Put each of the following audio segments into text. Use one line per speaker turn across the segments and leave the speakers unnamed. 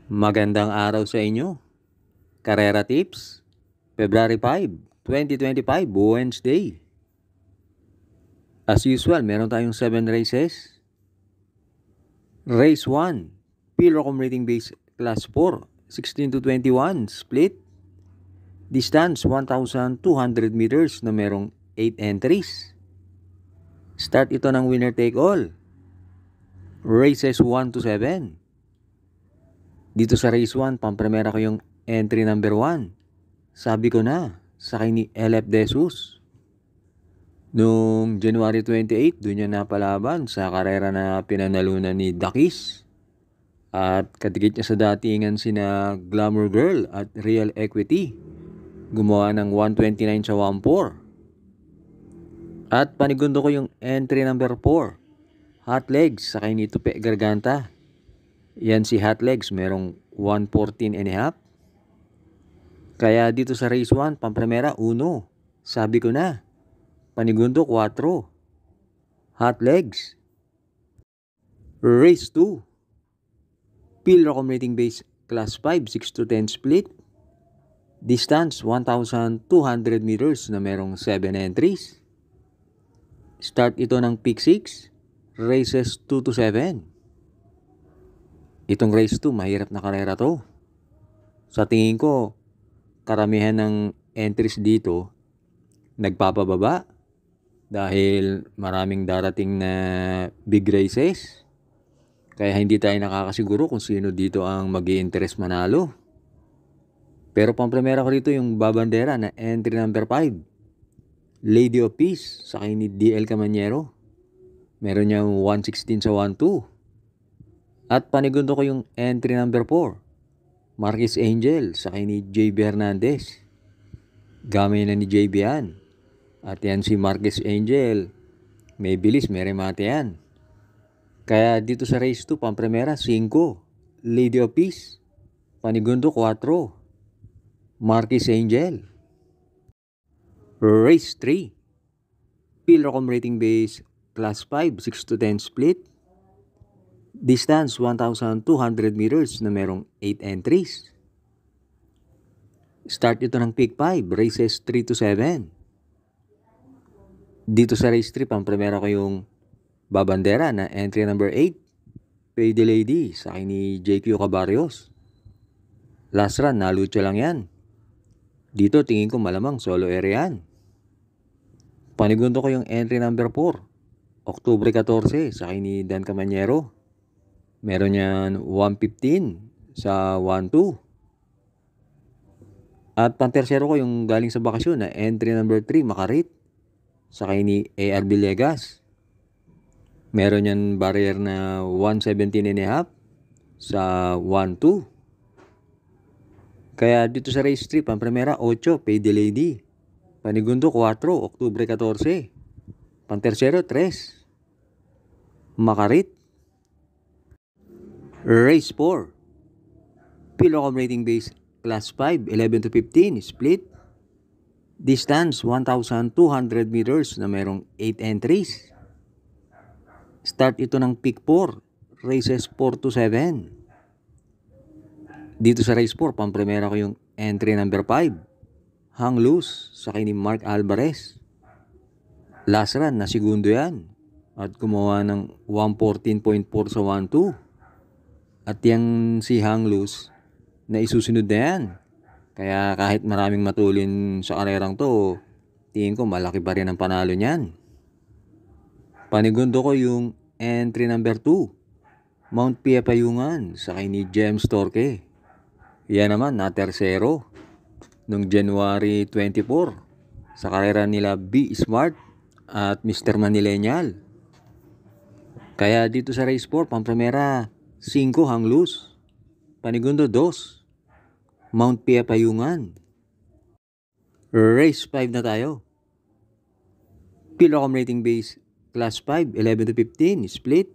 Magandang araw sa inyo. Karera Tips, February 5, 2025, Wednesday. As usual, meron tayong 7 races. Race 1, Pilrocom Rating Base Class 4, 16 to 21, split. Distance, 1,200 meters na merong 8 entries. Start ito ng winner take all. Races 1 to 7. Dito sa race 1, pampremera ko yung entry number 1. Sabi ko na, sakay ni LF Desus. Noong January 28, doon niya napalaban sa karera na pinanalunan ni Dakis. At katikit niya sa datingan sina Glamour Girl at Real Equity. Gumawa ng 129 sa 1.4. At panigundo ko yung entry number 4. Hot Legs, sakay ni Tupe Garganta. Yan si Hot Legs, merong 114 and a half. Kaya dito sa race 1, pampremera 1. Sabi ko na, panigundo 4. Hot Legs. Race 2. Pilrocom Rating Base Class 5, 6 to 10 split. Distance 1,200 meters na merong 7 entries. Start ito ng pick 6. Races 2 to 7. Itong race 2, mahirap na karera to. Sa tingin ko, karamihan ng entries dito nagpapababa dahil maraming darating na big races. Kaya hindi tayo nakakasiguro kung sino dito ang mag-i-interest manalo. Pero pampremera ko rito yung babandera na entry number 5. Lady of Peace, sakay ni DL Camanyero. Meron niyang 116 sa 1.2. At panigundo ko yung entry number 4. Marquis Angel, sakay ni JB Hernandez. Gamay na ni JB yan. At yan si Marquis Angel. May bilis, may remate yan. Kaya dito sa race 2, pampremera 5. Lady of Peace. Panigundo 4. Marquis Angel. Race 3. Pilrocom Rating Base Class 5, 6 to 10 split. Distance 1,200 meters na merong 8 entries. Start ito ng pick 5, races 3 to 7. Dito sa race 3, pampremera ko yung babandera na entry number 8. Pay the Lady, sakay ni JQ Cabarrios. Last run, nalucho lang yan. Dito tingin ko malamang solo area yan. Panigundo ko yung entry number 4. Oktubre 14, sakay ni Dan Camanyero. Meron yan 115 sa 1.2. At pantersero ko yung galing sa bakasyon na entry number 3, Makarit. Sakay ni AR Villegas. Meron yan barrier na 117 and a half sa 1.2. Kaya dito sa race 3, pampremera 8, Pay the Lady. Panigundo 4, Oktubre 14. Pantersero 3, Makarit. Race 4. Pilrocom Rating Base Class 5, 11 to 15, split. Distance 1,200 meters na merong 8 entries. Start ito ng pick 4, races 4 to 7. Dito sa race 4, pampremera ko yung entry number 5. Hang Loose, sakay ni Mark Alvarez. Last run, na segundo yan. At gumawa ng 114.4 sa 1.2. At yung si Hang Loose, na isusunod na yan. Kaya kahit maraming matulin sa karerang to, tingin ko malaki pa rin ang panalo niyan. Panigundo ko yung entry number 2. Mount Pia Payungan, sakay ni James Torque. Yan naman, na tersero. Noong January 24, sa karera nila B Smart at Mr. Manilenial. Kaya dito sa race 4, pampremera 5, Hang Loose. Panigundo 2, Mount Pia Payungan. Race 5 na tayo. Pilrocom Rating Base Class 5, 11 to 15, split.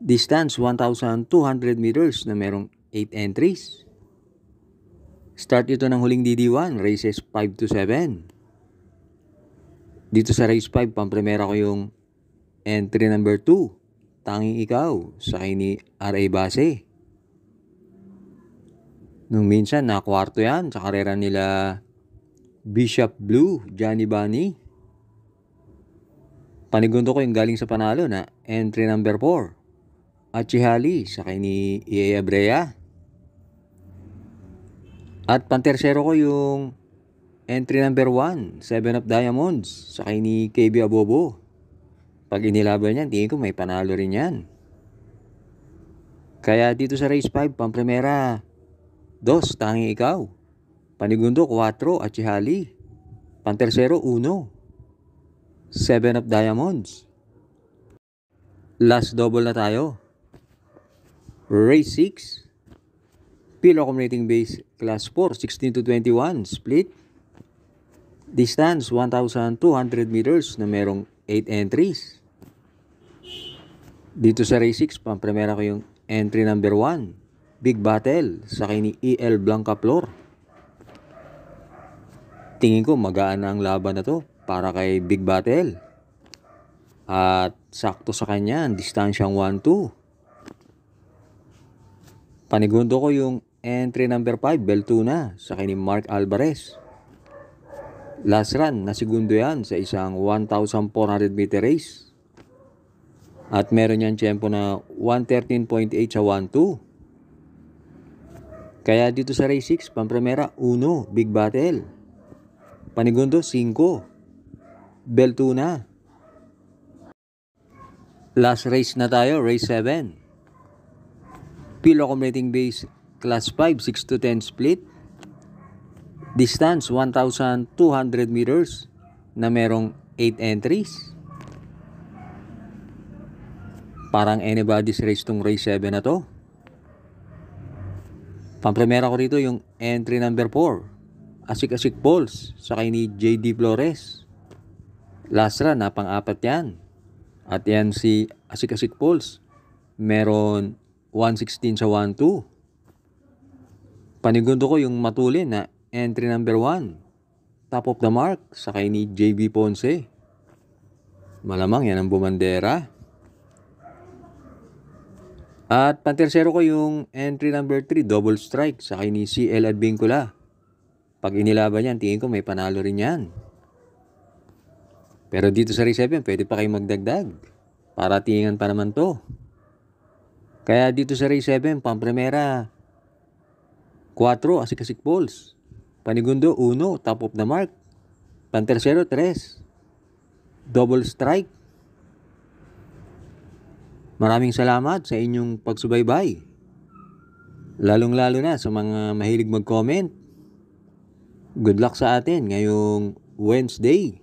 Distance 1,200 meters na merong 8 entries. Start ito ng huling DD1, races 5 to 7. Dito sa race 5, pampremera ko yung entry number 2. Tanging Ikaw, sakay ni R.A. Base. Nung minsan, nakwarto yan sa karera nila Bishop Blue, Johnny Bunny. Panigundo ko yung galing sa panalo na entry number 4. Achihali sa kay ni EA Abrea. At pantersero ko yung entry number 1, 7 of Diamonds sa kay ni KB Abobo. Pag inilaban yan, tingin ko may panalo rin yan. Kaya dito sa race 5, pamprimera, 2, tanging ikaw. Panigundo, 4, Achihali. Pantersero, 1, 7 of Diamonds. Last double na tayo. Race 6. Pilo accumulating base class 4, 16 to 21, split. Distance, 1,200 meters na merong 8 entries. Dito sa race 6, pamprimera ko yung entry number 1, Big Battle sa kay ni EL Blanca Flor. Tingin ko magaan na ang laban na to para kay Big Battle. At sakto sa kanya, distansyang 1-2. Panigundo ko yung entry number 5, Beltuna sa kay ni Mark Alvarez. Last run, na segundo yan sa isang 1,400 meter race. At meron yan tiyempo na 1:13.8 sa 1-2. Kaya dito sa race 6, pamprimera, 1, Big Battle. Panigundo, 5, Beltuna. Last race na tayo, race 7. Pilo accumulating base class 5, 6 to 10 split. Distance, 1,200 meters na merong 8 entries. Parang anybody's race tong race 7 na to. Pamprimera ko rito yung entry number 4, Asik-Asik Pulse sa kay ni JD Flores. Last run, pang-apat yan. At yan si Asik-Asik Pulse. Meron 116 sa 1-2. Panigundo ko yung matulin na entry number 1, Top of the Mark sa kay ni JB Ponce. Malamang yan ang bumandera. At pantersero ko yung entry number 3, Double Strike sa kay ni CL Advincula. Pag inilaban yan, tingin ko may panalo rin yan. Pero dito sa race 7, pwede pa kayo magdagdag. Para tingan pa naman to. Kaya dito sa race 7, pamprimera, 4, Asik-Asik Pulse. Panigundo, 1, Top of the Mark. Pantersero, 3, Double Strike. Maraming salamat sa inyong pagsubaybay. Lalong-lalo na sa mga mahilig mag-comment. Good luck sa atin ngayong Wednesday.